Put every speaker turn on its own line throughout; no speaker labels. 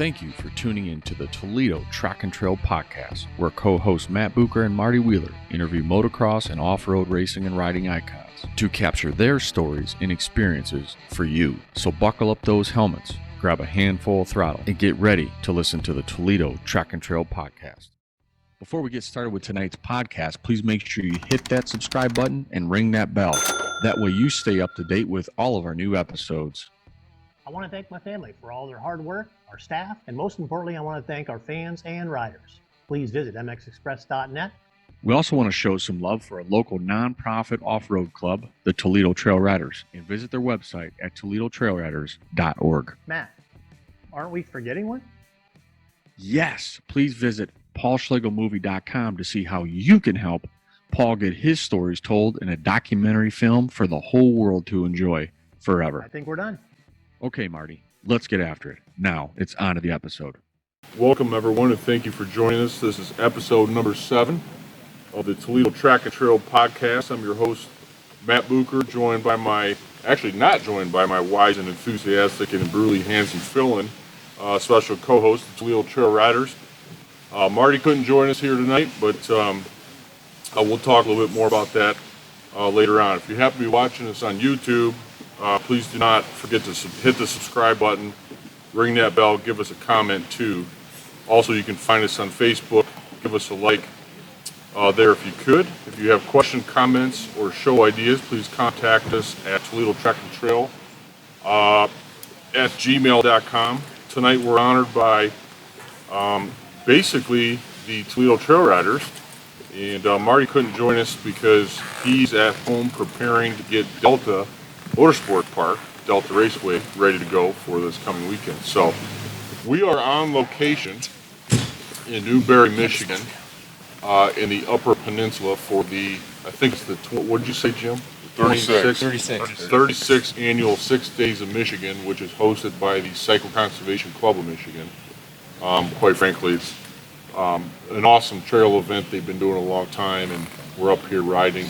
Thank you for tuning in to the Toledo Track and Trail Podcast, where co-hosts Matt Bucher and Marty Wheeler interview motocross and off-road racing and riding icons to capture their stories and experiences for you. So buckle up those helmets, grab a handful of throttle, and get ready to listen to the Toledo Track and Trail Podcast. Before we get started with tonight's podcast, please make sure you hit that subscribe button and ring that bell. That way you stay up to date with all of our new episodes.
I want to thank my family for all their hard work, our staff, and most importantly, I want to thank our fans and riders. Please visit mxexpress.net.
We also want to show some love for a local nonprofit off-road club, the Toledo Trail Riders, and visit their website at toledotrailriders.org.
Matt, aren't we forgetting one?
Yes, please visit paulschlegelmovie.com to see how you can help Paul get his stories told in a documentary film for the whole world to enjoy forever.
I think we're done.
Okay, Marty, let's get after it. Now, it's on to the episode.
Welcome, everyone, and thank you for joining us. This is episode number 7 of the Toledo Track and Trail Podcast. I'm your host, Matt Bucher, joined by not joined by my wise and enthusiastic and brutally handsome fill-in special co-host, the Toledo Trail Riders. Marty couldn't join us here tonight, but we'll talk a little bit more about that later on. If you happen to be watching us on YouTube, please do not forget to hit the subscribe button, ring that bell, give us a comment too. Also, you can find us on Facebook. Give us a like there if you could. If you have questions, comments, or show ideas, please contact us at Toledo Track and Trail at gmail.com. Tonight we're honored by basically the Toledo Trail Riders. And Marty couldn't join us because he's at home preparing to get Delta Motorsport Park, Delta Raceway, ready to go for this coming weekend. So we are on location in Newberry, Michigan, in the Upper Peninsula for the, I think it's the, what did you say, Jim? 36th annual 6 Days of Michigan, which is hosted by the Cycle Conservation Club of Michigan. Quite frankly, it's an awesome trail event they've been doing a long time, and we're up here riding,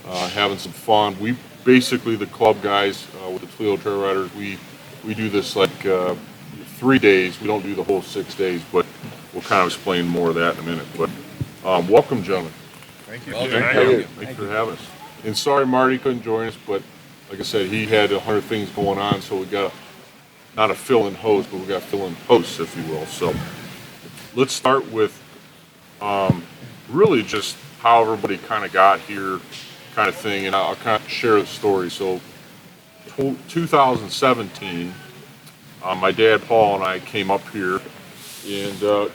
having some fun. We basically, the club guys with the Toledo Trail Riders, we do this like 3 days. We don't do the whole 6 days, but we'll kind of explain more of that in a minute. But welcome, gentlemen.
Thank you.
Thank you for having us. And sorry Marty couldn't join us, but like I said, he had 100 things going on, so we got not a fill-in host, but we got fill-in hosts, if you will. So let's start with really just how everybody kind of got here, kind of thing, and I'll kind of share the story. So 2017, my dad Paul and I came up here and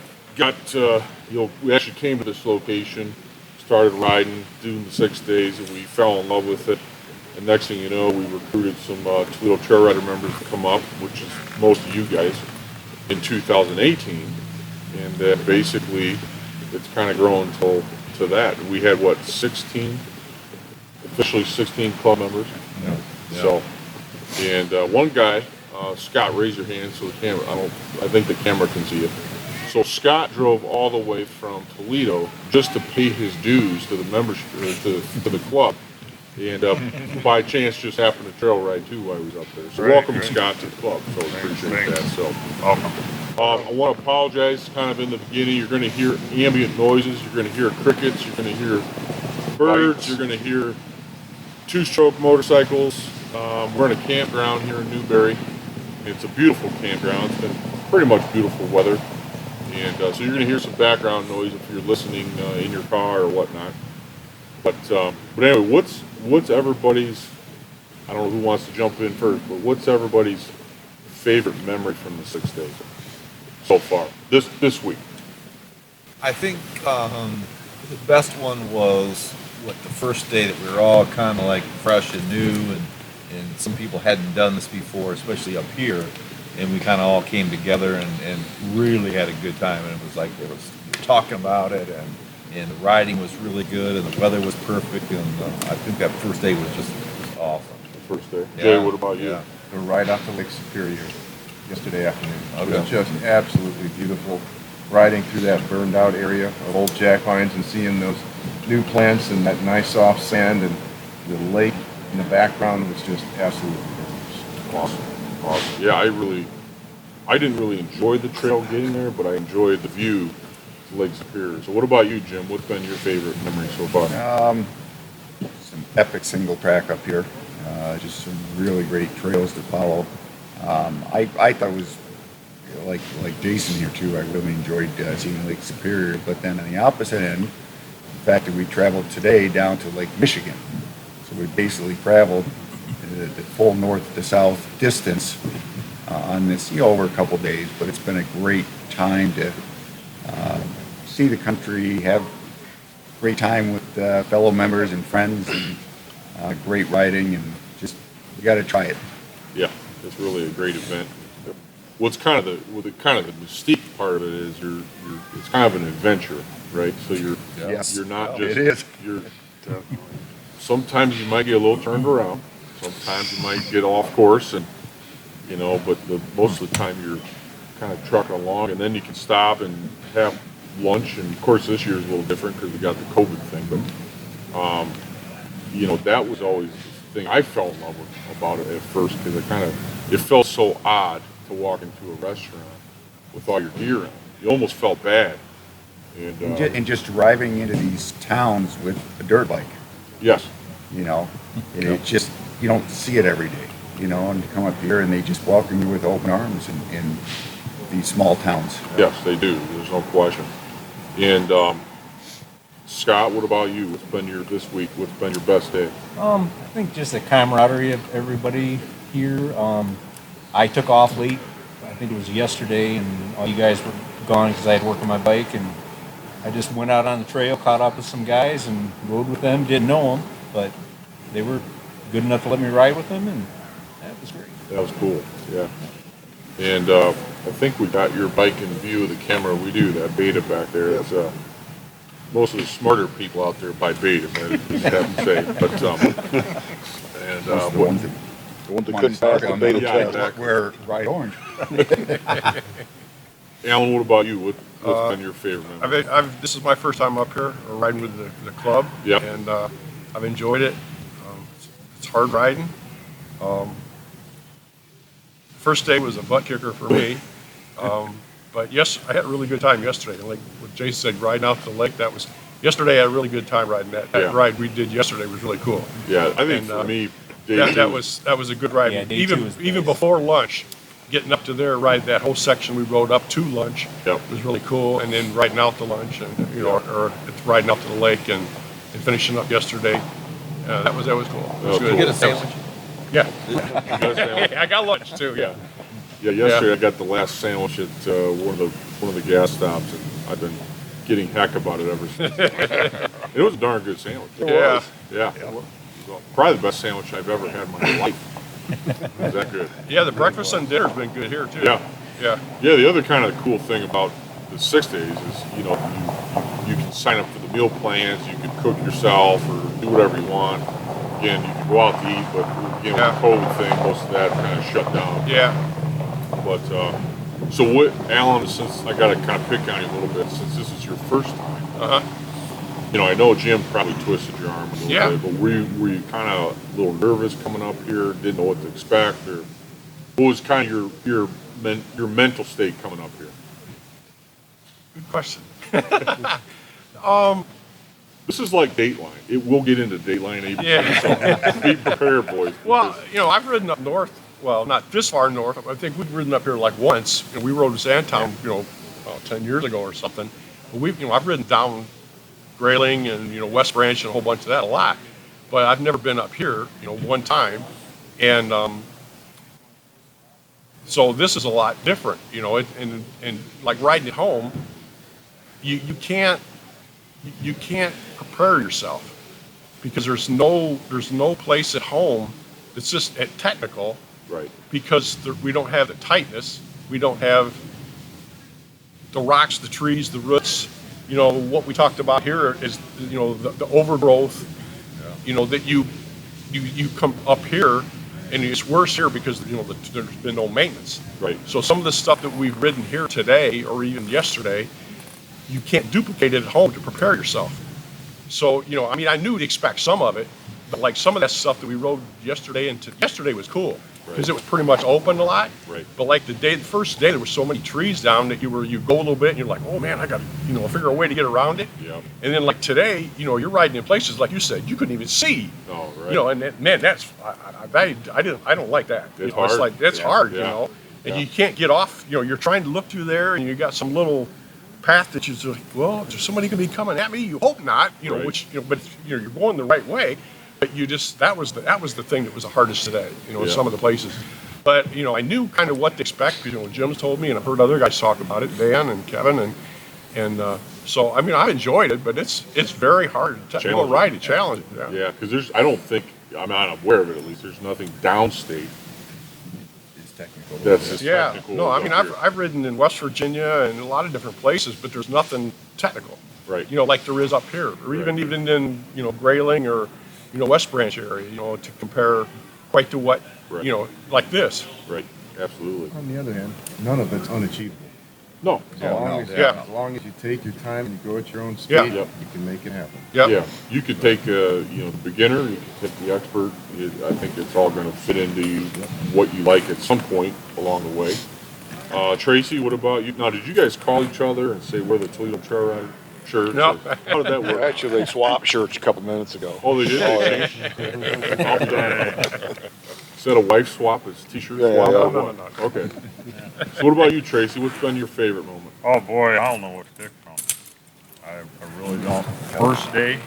we actually came to this location, started riding, doing the 6 days, and we fell in love with it. And next thing you know, we recruited some Toledo Trail Rider members to come up, which is most of you guys, in 2018. And basically, it's kind of grown to that. We had, 16? Officially 16 club members.
Yeah.
So, and one guy, Scott, raise your hand so the camera, I think the camera can see it. So Scott drove all the way from Toledo just to pay his dues to the membership, to the club. And by chance just happened to trail ride too while he was up there. So welcome Scott to the club. So appreciate that. So
Welcome.
I want to apologize kind of in the beginning. You're going to hear ambient noises. You're going to hear crickets. You're going to hear birds. You're going to hear two-stroke motorcycles. We're in a campground here in Newberry. It's a beautiful campground. It's been pretty much beautiful weather. And so you're going to hear some background noise if you're listening in your car or whatnot. But anyway, what's everybody's, I don't know who wants to jump in first, but what's everybody's favorite memory from the 6 days so far, this week?
I think the best one was the first day that we were all kind of like fresh and new, and some people hadn't done this before, especially up here, and we kind of all came together and really had a good time, and it was like we were talking about it, and the riding was really good, and the weather was perfect, and I think that first day was just awesome.
The first day.
Yeah.
Jay, what about you?
Yeah.
The ride out to Lake Superior yesterday afternoon.
Okay.
It was just absolutely beautiful. Riding through that burned out area of old jack pines and seeing those new plants and that nice soft sand and the lake in the background was just absolutely gorgeous.
Awesome. Yeah, I really I didn't really enjoy the trail getting there, but I enjoyed the view to Lake Superior. So what about you, Jim? What's been your favorite memory so far?
Some epic single track up here. Just some really great trails to follow. I thought it was like Jason here too. I really enjoyed seeing Lake Superior. But then on the opposite end, the fact that we traveled today down to Lake Michigan. So we basically traveled the full north to south distance on this, over a couple days. But it's been a great time to see the country, have great time with fellow members and friends, and great riding, and just you got to try it.
Yeah, it's really a great event. What's kind of the mystique part of it is it's kind of an adventure, right? So you're not just
it is.
You're sometimes you might get a little turned around, sometimes you might get off course, and but most of the time you're kind of trucking along, and then you can stop and have lunch. And of course this year is a little different because we got the COVID thing, but that was always the thing I fell in love with about it at first, because it felt so odd to walk into a restaurant with all your gear on. You almost felt bad.
And just driving into these towns with a dirt bike.
Yes.
And it just, you don't see it every day, and to come up here and they just welcome you with open arms in these small towns.
Yes, they do. There's no question. And Scott, what about you? What's been your best day?
I think just the camaraderie of everybody here. I took off late. I think it was yesterday, and all you guys were gone because I had work on my bike, and I just went out on the trail, caught up with some guys, and rode with them. Didn't know them, but they were good enough to let me ride with them, and that was great.
That was cool. Yeah. And I think we got your bike in view of the camera. We do that beta back there. It's most of the smarter people out there buy beta, I just have to say. But
The ones that couldn't
start on
beta
yeah, exactly.
wear bright orange.
Alan, what about you? What's been your favorite memory?
This is my first time up here riding with the club,
Yep.
and I've enjoyed it. It's hard riding. First day was a butt kicker for me, but yes, I had a really good time yesterday. And like what Jason said, riding out to the lake, yesterday I had a really good time riding that. That ride we did yesterday was really cool.
Yeah, I think for me,
that was a good ride.
Yeah, day
even
two was
before lunch, getting up to there, ride that whole section we rode up to lunch was really cool, and then riding out to lunch, and or it's riding out to the lake and finishing up yesterday. That was cool. It was good.
Cool.
Get a sandwich.
Yeah,
You got a sandwich?
I got lunch too. Yeah.
Yeah, yesterday I got the last sandwich at one of the gas stops, and I've been getting heck about it ever since. It was a darn good sandwich.
Yeah.
Yeah. It was probably the best sandwich I've ever had in my life. It was that good.
Yeah, the breakfast and dinner's been good here too.
Yeah.
Yeah.
Yeah, the other kind of cool thing about the 6 days is, you can sign up for the meal plans, you can cook yourself or do whatever you want. Again, you can go out to eat, but again, with the COVID thing, most of that kind of shut down.
Yeah.
But, so what, Alan, since I got to kind of pick on you a little bit, since this is your first time, I know Jim probably twisted your arm a little bit, but were you kind of a little nervous coming up here, didn't know what to expect, or what was kind of your mental state coming up here?
Good question.
This is like Dateline. We'll get into Dateline ABC, so be prepared, boys.
Well, I've ridden up north. Well, not this far north. I think we've ridden up here like once. We rode to Sandtown, 10 years ago or something. But I've ridden down Grayling and West Branch and a whole bunch of that a lot. But I've never been up here, one time. And so this is a lot different, and like riding at home, you can't prepare yourself because there's no place at home that's just at technical,
Right.
because we don't have the tightness, we don't have the rocks, the trees, the roots. What we talked about here is the overgrowth, that you come up here, and it's worse here because there's been no maintenance.
Right.
So some of the stuff that we've ridden here today or even yesterday, you can't duplicate it at home to prepare yourself. So, I knew to expect some of it, but like some of that stuff that we rode yesterday, yesterday was cool. because it was pretty much open a lot.
Right.
But like the first day, there were so many trees down that you go a little bit and you're like, oh man, I got to figure a way to get around it.
Yeah.
And then like today, you're riding in places like you said you couldn't even see.
Oh, right.
And man, that's I don't like that.
It's
It's
hard.
like that's
Yeah.
hard,
Yeah.
and
Yeah.
you can't get off. You're trying to look through there, and you got some little path that you're just like, well, is there somebody gonna be coming at me? You hope not,
Right.
which but you're going the right way. But that was the thing that was the hardest today, in some of the places. But I knew kind of what to expect. Jim's told me, and I've heard other guys talk about it, Dan and Kevin, and so I mean I enjoyed it, but it's very hard to
Challenging.
ride it, challenging.
Yeah, because I don't think, I'm not aware of it at least, there's nothing downstate
It's technical.
that's as
Yeah,
technical.
no, I
as
mean
up here.
I've ridden in West Virginia and a lot of different places, but there's nothing technical.
Right.
Like there is up here, or even in Grayling or West Branch area, to compare quite to what
Right.
like this.
Right, absolutely.
On the other hand, none of it's unachievable.
No,
Yeah.
As long as you take your time and you go at your own speed,
Yeah.
Yep.
you can make it happen.
Yep.
yeah, you could take the beginner, you could take the expert. I think it's all going to fit into what you like at some point along the way. Tracy, what about you? Now, did you guys call each other and say we're the Toledo Trail Rider shirts?
No.
Or how did that work?
Actually, they swapped shirts a couple minutes ago.
Oh, they did? They changed? I'll be darned. Is that a wife swap? Is t-shirt
Yeah,
swap?
yeah.
or what?
No.
Okay. So what about you, Tracy? What's been your favorite moment?
Oh boy, I don't know what to pick from. I really don't. First day,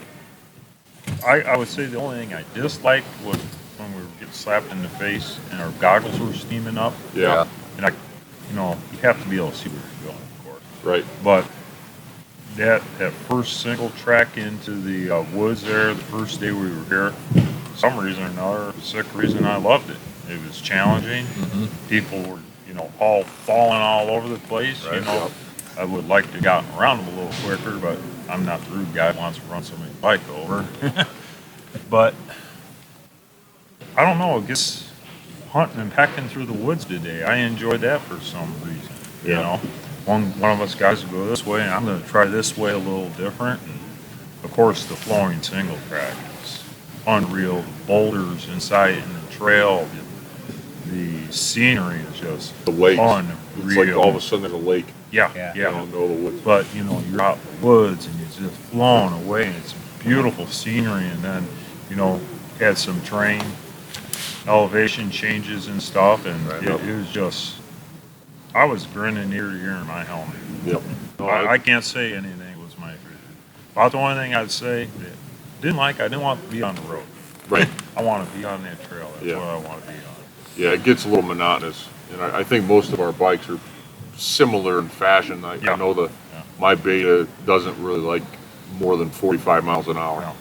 I would say the only thing I disliked was when we were getting slapped in the face and our goggles were steaming up.
Yeah.
And you have to be able to see where you're going, of course.
Right.
But that first single track into the woods there, the first day we were here, for some reason or another, sick reason, I loved it. It was challenging. People were, all falling all over the place.
Right.
I would like to have gotten around them a little quicker, but I'm not the rude guy who wants to run somebody's bike over. But I don't know, I guess hunting and pecking through the woods today, I enjoyed that for some reason.
Yeah.
One of us guys will go this way, and I'm going to try this way a little different. And of course, the flooring single track is unreal. The boulders inside in the trail, the scenery is just
The lakes.
unreal.
It's like all of a sudden there's a lake.
Yeah.
You don't know the woods.
But you're out in the woods and you're just flowing away, and it's beautiful scenery. And then had some terrain, elevation changes and stuff, and it was just. I was grinning ear to ear in my helmet.
Yep. No,
I can't say anything was my favorite. About the only thing I'd say that I didn't want to be on the road.
Right.
I want to be on that trail. That's
Yeah.
what I want to be on.
Yeah, it gets a little monotonous, and I think most of our bikes are similar in fashion. I
Yeah.
know my Beta doesn't really like more than 45 miles an hour,
No.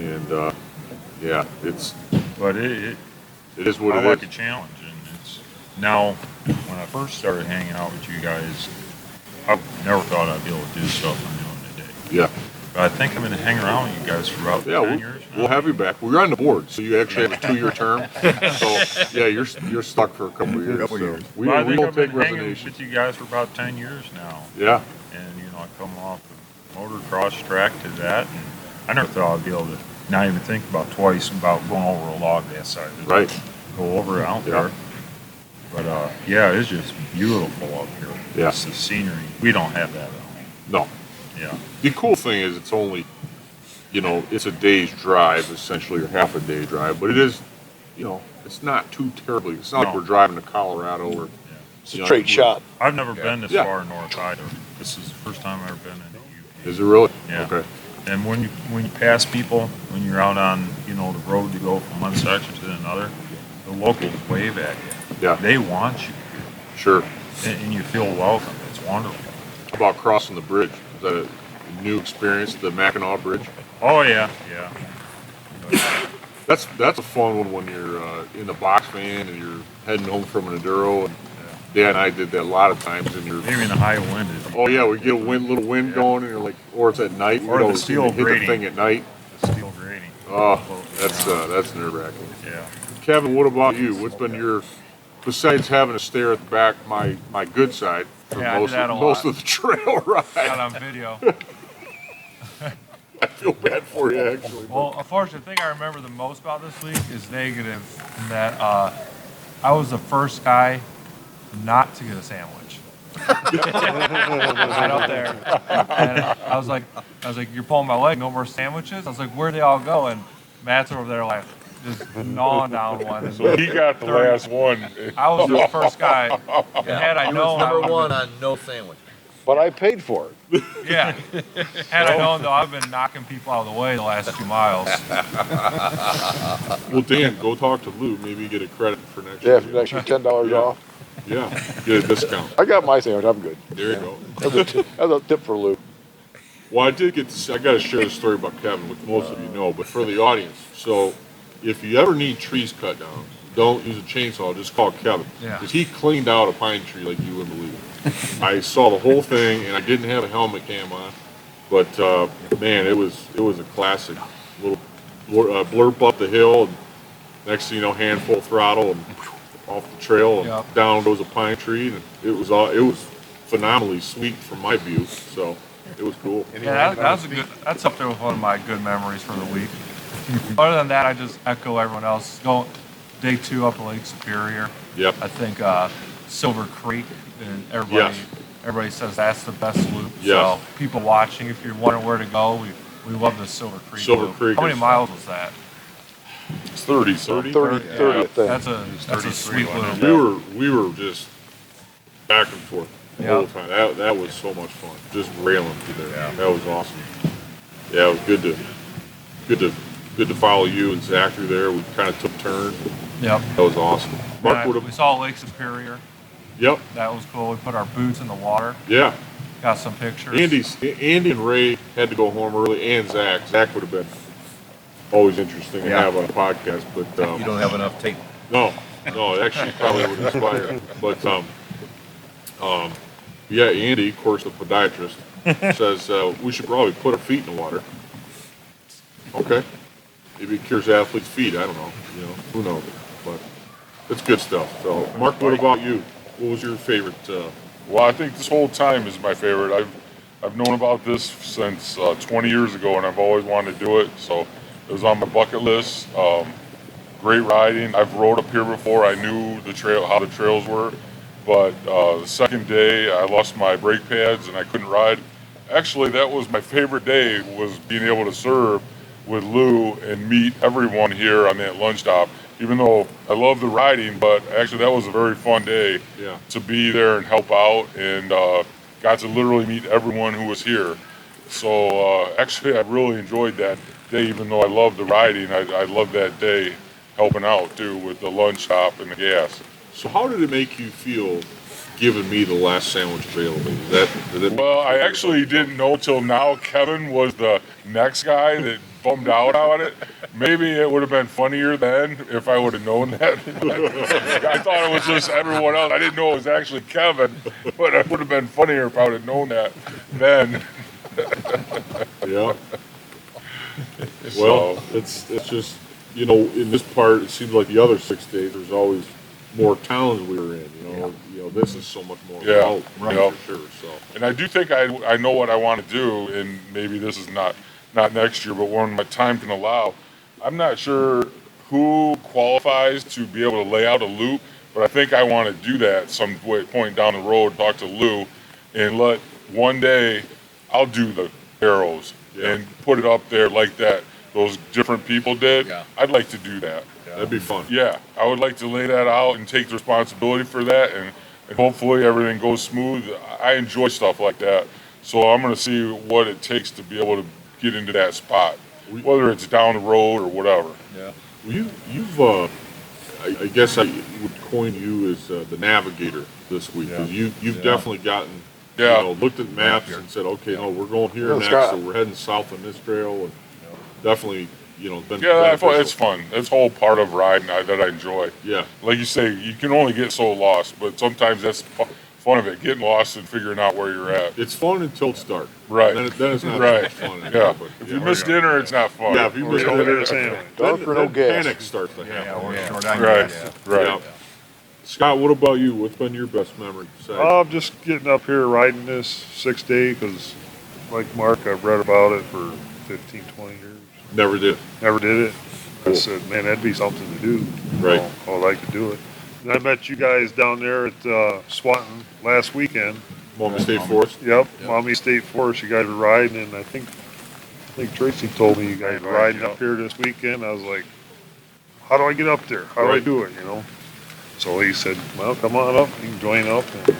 and it's
But it
is what
I
it
like
is.
a challenge, and it's now when I first started hanging out with you guys, I never thought I'd be able to do stuff I'm doing today.
Yeah,
But I think I'm going to hang around with you guys for about 10 years now.
we'll have you back. We're on the board, so you actually have a 2-year term. So yeah, you're stuck for a couple of years. So we
Well, I think
don't
I've been
take
hanging
resignation.
with you guys for about 10 years now.
Yeah,
And, I come off the motocross track to that, and I never thought I'd be able to not even think about twice about going over a log that side.
right.
Go over it out
Yeah.
there. But, it's just beautiful up here.
Yeah.
It's the scenery. We don't have that at home.
No,
Yeah.
the cool thing is it's only, it's a day's drive essentially, or half a day drive, but it is, it's not too terribly. It's not like
No.
we're driving to Colorado or.
It's a straight shot.
I've never been this
Yeah.
far north either. This is the first time I've ever been in the UP.
Is it really?
Yeah.
Okay.
And when you pass people, when you're out on, the road to go from one section to another, the locals wave at you.
Yeah.
They want you,
Sure.
and you feel welcome. It's wonderful.
How about crossing the bridge? Is that a new experience, the Mackinac Bridge?
Oh, yeah.
That's a fun one when you're in the box van and you're heading home from an enduro. And Dan and I did that a lot of times. And you're,
Maybe in the high wind.
oh yeah, we get a little wind going, and you're like, or it's at night.
Or the steel
hit the
grating.
thing at night.
The steel grating.
Oh, that's nerve-wracking.
Yeah.
Kevin, what about you? What's been your, besides having to stare at the back my good side for
Yeah, I
most
did that a
most
lot.
of the trail ride?
Got on video.
I feel bad for you actually.
Well, unfortunately, the thing I remember the most about this week is negative, in that
I was the first guy not to get a sandwich. Right up there. And I was like, you're pulling my leg, no more sandwiches? I was like, where'd they all go? And Matt's over there like, just gnawing down one.
So he got the last one.
I was the first guy. And had I known,
number one on no sandwich.
But I paid for it.
Yeah. Had I known, though, I've been knocking people out of the way the last 2 miles.
Well, Dan, go talk to Lou. Maybe you get a credit for next
Yeah,
year.
for an extra $10 off.
Yeah, get a discount.
I got my sandwich. I'm good.
There you go.
That's a tip for Luke.
Well, I did get to, I got to share the story about Kevin, which most of you know, but for the audience. So if you ever need trees cut down, don't use a chainsaw, just call Kevin.
Yeah.
Because he cleaned out a pine tree like you wouldn't believe it. I saw the whole thing, and I didn't have a helmet cam on, but man, it was a classic. Little blurp up the hill, and next thing you know, handful throttle, and off the trail, and
Yep.
down goes a pine tree, and it was phenomenally sweet from my view. So it was cool.
Yeah, that's up there with one of my good memories for the week. Other than that, I just echo everyone else. Go day 2 up to Lake Superior.
Yep.
I think Silver Creek, and
Yes.
everybody says that's the best loop.
Yes.
So people watching, if you're wondering where to go, we love the Silver Creek
Silver
loop.
Creek
How many
is-
miles was that?
It's 30.
30,
Yeah.
I think.
That's a sweet
We
loop.
were just back and forth the
Yeah.
whole time. That was so much fun. Just railing through there. Yeah. That was awesome. Yeah, it was good to follow you and Zach through there. We kind of took turns.
Yep.
That was awesome. Mark
And
would
we
have.
saw Lake Superior.
Yep.
That was cool. We put our boots in the water.
Yeah.
Got some pictures.
Andy and Ray had to go home early, and Zach. Zach would have been always interesting to have on a podcast, but
You don't have enough tape.
no, actually probably would inspire. But yeah, Andy, of course, the podiatrist, says we should probably put our feet in the water. Okay, maybe it cures athletes' feet. I don't know. Who knows? But it's good stuff. So, Mark, what about you? What was your favorite?
Well, I think this whole time is my favorite. I've known about this since 20 years ago, and I've always wanted to do it. So it was on my bucket list. Great riding. I've rode up here before. I knew the trail, how the trails were, but the second day I lost my brake pads and I couldn't ride. Actually, that was my favorite day, was being able to serve with Lou and meet everyone here on that lunch stop. Even though I love the riding, but actually that was a very fun day to be there and help out, and got to literally meet everyone who was here. So actually I really enjoyed that day, even though I loved the riding. I loved that day helping out too with the lunch stop and the gas.
So, how did it make you feel giving me the last sandwich available?
Well, I actually didn't know till now Kevin was the next guy that bummed out on it. Maybe it would have been funnier then if I would have known that. I thought it was just everyone else. I didn't know it was actually Kevin, but it would have been funnier if I would have known that then.
Yeah. Well, it's just, in this part, it seems like the other 6 days, there's always more towns we were in. This is so much more remote, for sure. So,
and I do think I know what I want to do, and maybe this is not next year, but when my time can allow. I'm not sure who qualifies to be able to lay out a loop, but I think I want to do that some point down the road. Talk to Lou, and let one day I'll do the arrows and put it up there like that. Those different people did. Yeah. I'd like to do that.
That'd be fun.
Yeah, I would like to lay that out and take the responsibility for that, and hopefully everything goes smooth. I enjoy stuff like that, so I'm going to see what it takes to be able to get into that spot, whether it's down the road or whatever.
Yeah. You've I guess I would coin you as the navigator this week, because you've definitely gotten, looked at maps and said, okay, no, we're going here next, so we're heading south on this trail, and definitely, been
it's fun. It's a whole part of riding that I enjoy.
Yeah.
Like you say, you can only get so lost, but sometimes that's fun of it, getting lost and figuring out where you're at.
It's fun until it's dark.
Right.
Then it's not
right.
much fun anymore.
Yeah.
But,
if you miss dinner, it's not fun.
Yeah, if you miss dinner,
dark or no gas.
Panic starts to happen.
Right.
Scott, what about you? What's been your best memory?
I'm just getting up here riding this 6 day, because like Mark, I've read about it for 15, 20 years.
Never did.
Never did it. Cool. I said, man, that'd be something to do.
Right.
I'd like to do it. And I met you guys down there at Swanton last weekend.
Mommy State Forest.
Yep, Mommy State Forest. You guys were riding, and I think Tracy told me you guys were riding up here this weekend. I was like, how do I get up there? How do I do it? You know. So he said, well, come on up. You can join up. And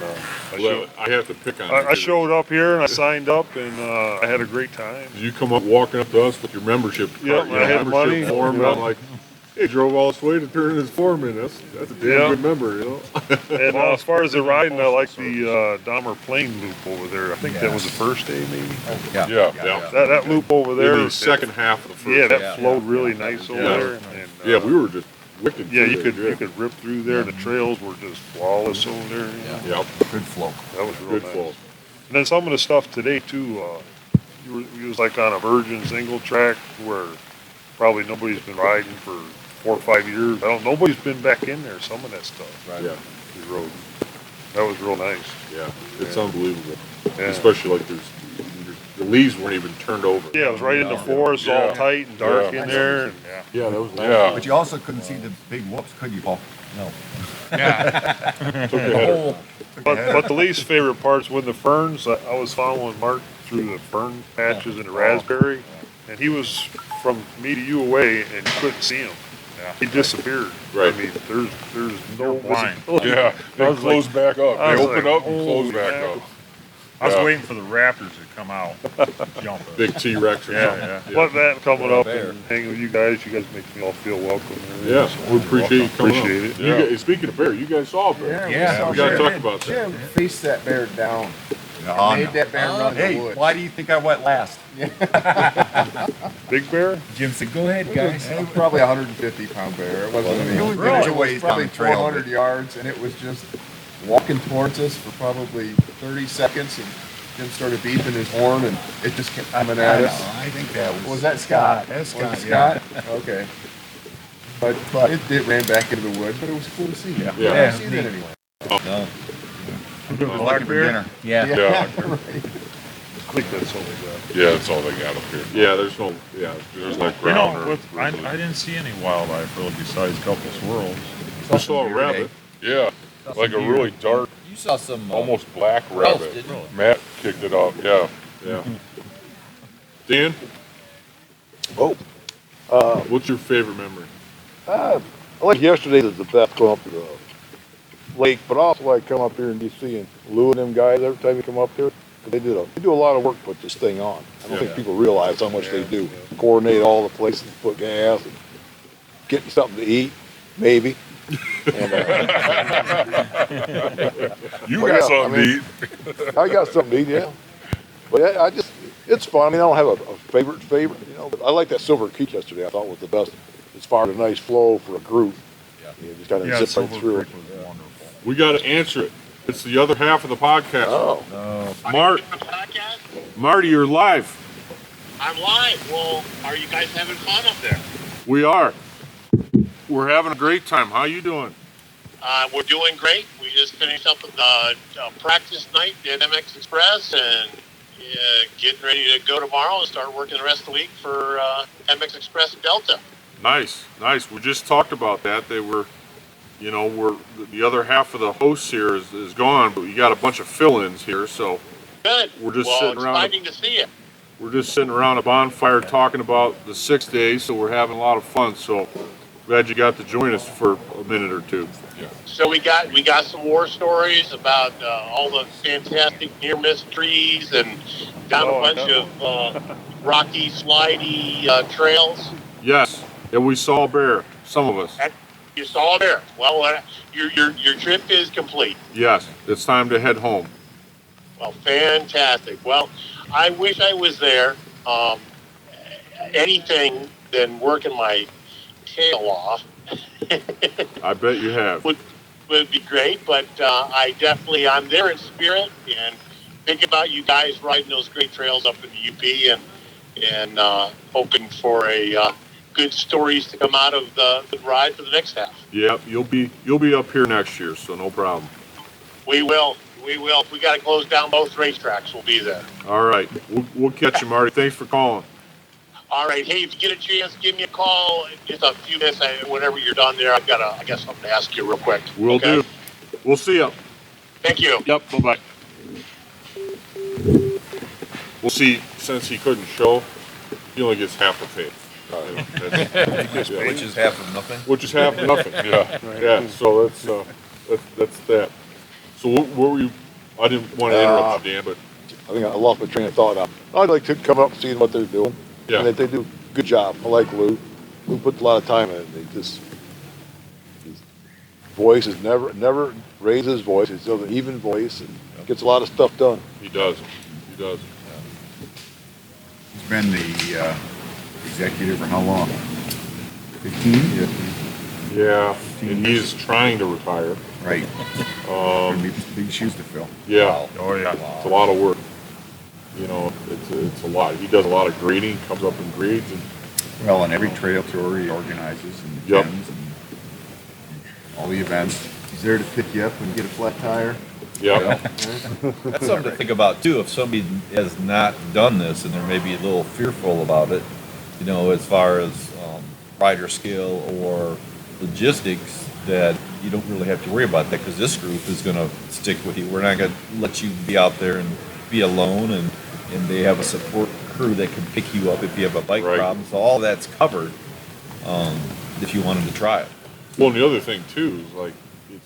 I have to pick on.
I showed up here and I signed up, and I had a great time.
Did you come up walking up to us with your membership card?
Yep, I had money.
Form, and I'm like, hey, drove all this way to turn his form in. That's a damn good member, you know.
And as far as the riding, I like the Dahmer Plain loop over there. I think that was the first day, maybe.
Yeah.
That loop over there.
The second half of the first.
Yeah, that flowed really nice over there. And,
we were just wicked.
Yeah, you could rip through there. The trails were just flawless over there.
Yep.
Good flow.
That was real
Good
nice.
flow.
And then some of the stuff today too. You was like on a virgin single track where probably nobody's been riding for 4 or 5 years. Nobody's been back in there. Some of that stuff.
Right. Yeah.
The road. That was real nice.
Yeah. It's unbelievable. Yeah. Especially like the leaves weren't even turned over.
Yeah, it was right in the forest, all tight and dark in there. And,
that was nice.
Yeah. But you also couldn't see the big whoops, could you, Paul? No.
But the least favorite part's when the ferns. I was following Mark through the fern patches in the raspberry, and he was from me to you away, and you couldn't see him. He disappeared.
Right.
I mean, there's no
blind.
Yeah, they close back up. They open up and close back up.
I was waiting for the Raptors to come out, jump it.
Big T-Rex or something.
But that coming up and hanging with you guys make me all feel welcome.
Yeah, we appreciate you coming
Appreciate
up.
it.
You guys, speaking of bear, you guys saw a bear.
Yeah,
we got to talk about that.
Jim faced that bear down.
Made
that bear run in the woods.
Why do you think I went last?
Big bear?
Jim said, go ahead, guys.
It was probably a 150-pound bear. It wasn't
It was
it was probably 400 yards, and it was just walking towards us for probably 30 seconds, and Jim started beeping his horn, and it just kept coming at us.
I think that
Was that Scott?
That's
Was it
Scott,
Scott? Okay. But it ran back into the woods, but it was cool to see.
Yeah.
I see that anyway.
No.
Black bear?
Dinner.
Yeah.
Yeah.
I
Right.
think that's all they got.
Yeah, that's all they got up here. Yeah, there's like ground.
I didn't see any wildlife really besides a couple squirrels.
I saw a rabbit. Yeah, like a really dark,
You saw some
almost black rabbit.
didn't you?
Matt kicked it up. Yeah. Dan, what's your favorite memory?
I like yesterday was the best going up to the lake, but I also like coming up here and just seeing Lou and them guys every time you come up here. 'Cause they do a lot of work to put this thing on. I don't think people realize how much they do. Coordinate all the places, put gas, and get you something to eat, maybe. And,
You got something to eat.
I got something to eat, yeah. But yeah, it's fun. I mean, I don't have a favorite, you know. But I like that Silver Creek yesterday. I thought was the best as far as a nice flow for a group. You just kind of zip right through it.
We got to answer it. It's the other half of the podcast.
Oh.
Marty, you're live.
I'm live. Well, are you guys having fun up there?
We are. We're having a great time. How you doing?
We're doing great. We just finished up with practice night at MX Express and getting ready to go tomorrow and start working the rest of the week for MX Express Delta.
Nice. We just talked about that. They were, the other half of the hosts here is gone, but you got a bunch of fill-ins here, so
Good.
we're just
well,
sitting around.
exciting to see you.
We're just sitting around a bonfire talking about the 6 days, so we're having a lot of fun. So glad you got to join us for a minute or two. Yeah.
So we got some war stories about all the fantastic near-miss trees and down a bunch of rocky, slidey trails.
Yes, and we saw a bear. Some of us.
You saw a bear. Well, your trip is complete.
Yes, it's time to head home.
Well, fantastic. Well, I wish I was there. Anything than working my tail off.
I bet you have.
Would be great, but I'm there in spirit and think about you guys riding those great trails up in the UP and hoping for a good stories to come out of the ride for the next half.
Yep, you'll be up here next year, so no problem.
We will. If we got to close down both racetracks, we'll be there.
All right, we'll catch you, Marty. Thanks for calling.
All right. Hey, if you get a chance, give me a call. Just a few minutes. Whenever you're done there, I got something to ask you real quick.
Will do. We'll see you.
Thank you.
Yep. Bye-bye. We'll see. Since he couldn't show, he only gets half the pay.
Which is half of nothing.
Which is half of nothing. Yeah. Yeah. So that's that. So what were you? I didn't want to interrupt you, Dan, but
I think I lost my train of thought now. I'd like to come up and see what they're doing.
yeah.
And they do a good job. I like Lou. Lou puts a lot of time in it. His voice is never raises his voice. It's still an even voice and gets a lot of stuff done.
He does. He does.
He's been the executive for how long? 15?
Yeah. And he is trying to retire.
Right. Big shoes to fill.
Yeah.
Wow.
Oh yeah. Wow. It's a lot of work. You know, it's a lot. He does a lot of grading. Comes up and grades and.
Well, and every trail tour he organizes and attends and all the events. He's there to pick you up when you get a flat tire.
Yeah.
That's something to think about too. If somebody has not done this and they're maybe a little fearful about it, you know, as far as rider skill or logistics, that you don't really have to worry about that because this group is going to stick with you. We're not going to let you be out there and be alone, and they have a support crew that can pick you up if you have a bike problem. So all that's covered if you wanted to try it.
Well, and the other thing too is like you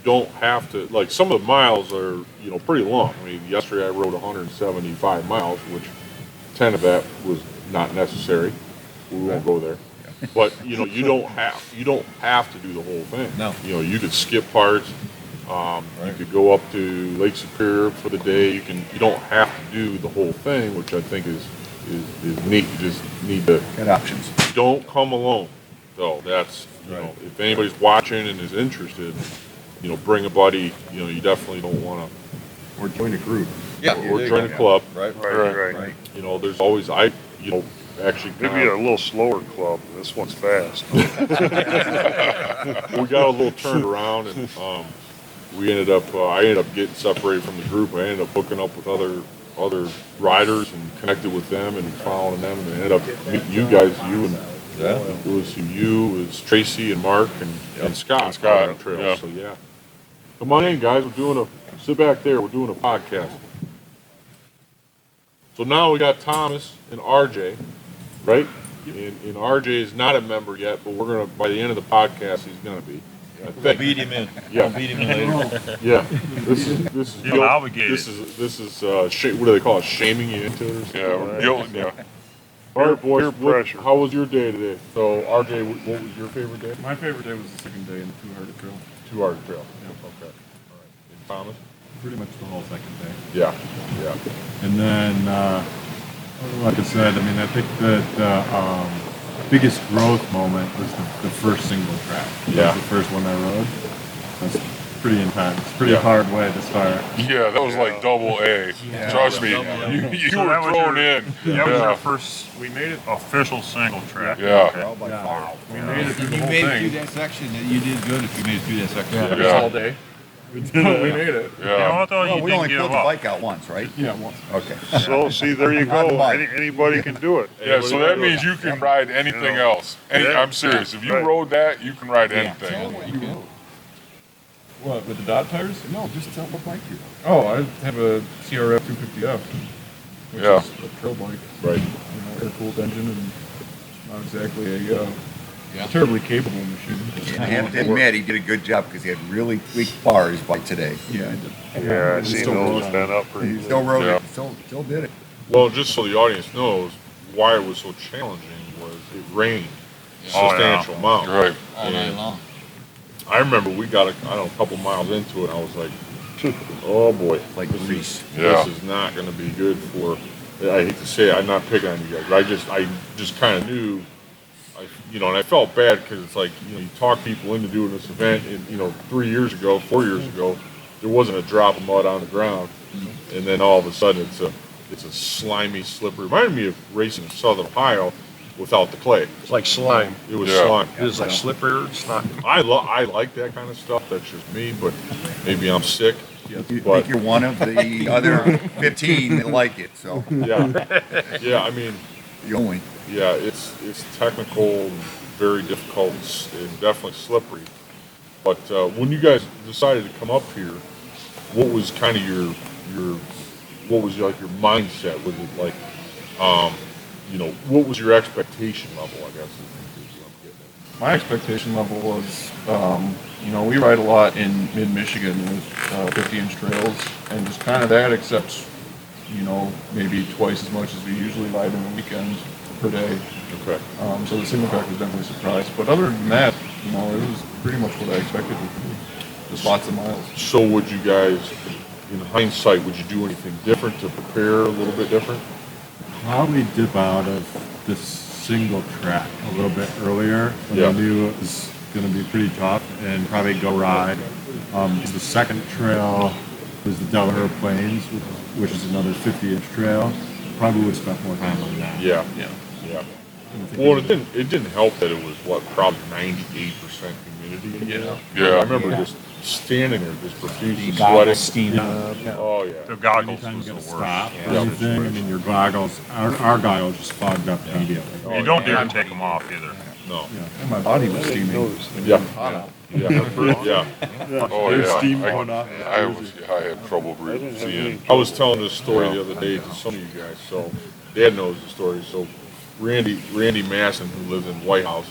don't have to, like, some of the miles are, you know, pretty long. I mean, yesterday I rode 175 miles, which 10 of that was not necessary. We won't go there. But you know, you don't have to do the whole thing.
No.
You know, you could skip parts. You could go up to Lake Superior for the day. You don't have to do the whole thing, which I think is neat. You just need to
got options.
Don't come alone, though. That's you know, if anybody's watching and is interested, you know, bring a buddy. You know, you definitely don't want to.
Or join a group.
Yeah. Or join a club.
Right.
You know, there's always actually
Maybe a little slower club. This one's fast.
we got a little turned around, and we ended up. I ended up getting separated from the group. I ended up hooking up with other riders and connected with them and following them, and ended up meeting you guys. It was Tracy and Mark and Scott.
Scott,
on the trail.
yeah.
So yeah, come on in, guys. Sit back there. We're doing a podcast. So now we got Thomas and RJ. Right? And RJ is not a member yet, but we're gonna, by the end of the podcast, he's gonna be.
We'll beat him in.
Yeah.
We'll beat him in later.
Yeah. This is
You're obligated.
This is what do they call it? Shaming you into it or something?
Yeah, we're guilty. Yeah.
All right, boys.
Peer pressure.
How was your day today? So RJ, what was your favorite day?
My favorite day was the second day in the Two-Hearted Trail.
Two-Hearted Trail. Yeah. Okay. All right. And Thomas?
Pretty much the whole second day.
Yeah. Yeah.
And then, like I said, I mean, I think that the biggest growth moment was the first single track. That was the first one I rode. That's pretty intense. Pretty hard way to start.
Yeah, that was like double A. Trust me, you
So
were
that was
thrown
your-
in.
That was our first. We made it official single track.
Yeah.
Wow.
We made it through
If
the
you
whole
made it
thing.
through that section, you did good if you made it through that section.
Yeah.
All day.
We made it.
You know what though?
Well,
You
we
didn't
only
give
pulled the
up.
bike out once, right?
Yeah, once.
Okay.
So see, there you
On the
go.
bike.
Anybody can do it.
Yeah, so that means you can ride anything else.
Yeah.
I'm serious. If you
Right.
rode that, you can ride anything.
What, with the dot tires?
No, just tell what bike you rode.
Oh, I have a CRF 250F, which
Yeah.
is a trail bike.
Right.
You know, air-cooled engine and not exactly a terribly capable machine.
I have to admit, he did a good job because he had really tweaked bars by today.
Yeah, I did.
Yeah, I
He
seen
still
those
rode
been
on
up pretty
He
good.
still rode
Yeah.
it. Still did it.
Well, just so the audience knows why it was so challenging was it rained a substantial amount.
Right.
All night long.
I remember we got a couple miles into it. I was like, oh boy,
Like grease.
Yeah.
this is not going to be good for. I hate to say it, I'm not picking on you guys, but I just kind of knew, and I felt bad because it's like, you talk people into doing this event, and 4 years ago, there wasn't a drop of mud on the ground, and then all of a sudden it's a slimy, slippery. Reminded me of racing in Southern Ohio without the clay.
It's like slime.
It was
Yeah.
slime.
It is like slippery. It's not.
I like that kind of stuff. That's just me, but maybe I'm sick.
I
But
think you're one of the other 15 that like it, so
yeah, I mean,
the only.
Yeah, it's technical and very difficult and definitely slippery. But when you guys decided to come up here, what was kind of your what was like your mindset? Was it like, what was your expectation level? I guess is what I'm getting at.
My expectation level was, we ride a lot in mid-Michigan with 50-inch trails, and just kind of that, except, maybe twice as much as we usually ride in the weekends per day.
Okay.
So the single track was definitely a surprise. But other than that, it was pretty much what I expected it to be. Just lots of miles.
So would you guys, in hindsight, would you do anything different to prepare a little bit different?
Probably dip out of this single track a little bit earlier when I knew it was going to be pretty tough, and probably go ride. The second trail was the Delaware Plains, which is another 50-inch trail. Probably would have spent more time on that.
Yeah. Well, it didn't help that it was probably 98% humidity. Yeah. I remember just standing there, just profusely sweating.
Steaming.
Oh yeah.
The goggles
Anytime
was
you
the
gotta
worst.
stop or anything, and then your goggles, our goggles just fogged up immediately.
You don't dare take them off either.
No.
And my body was steaming.
Yeah. Yeah.
Oh
Your
yeah.
steam going off.
I had trouble seeing.
I was telling this story the other day to some of you guys. So Dad knows the story. So Randy Masson, who lives in White House,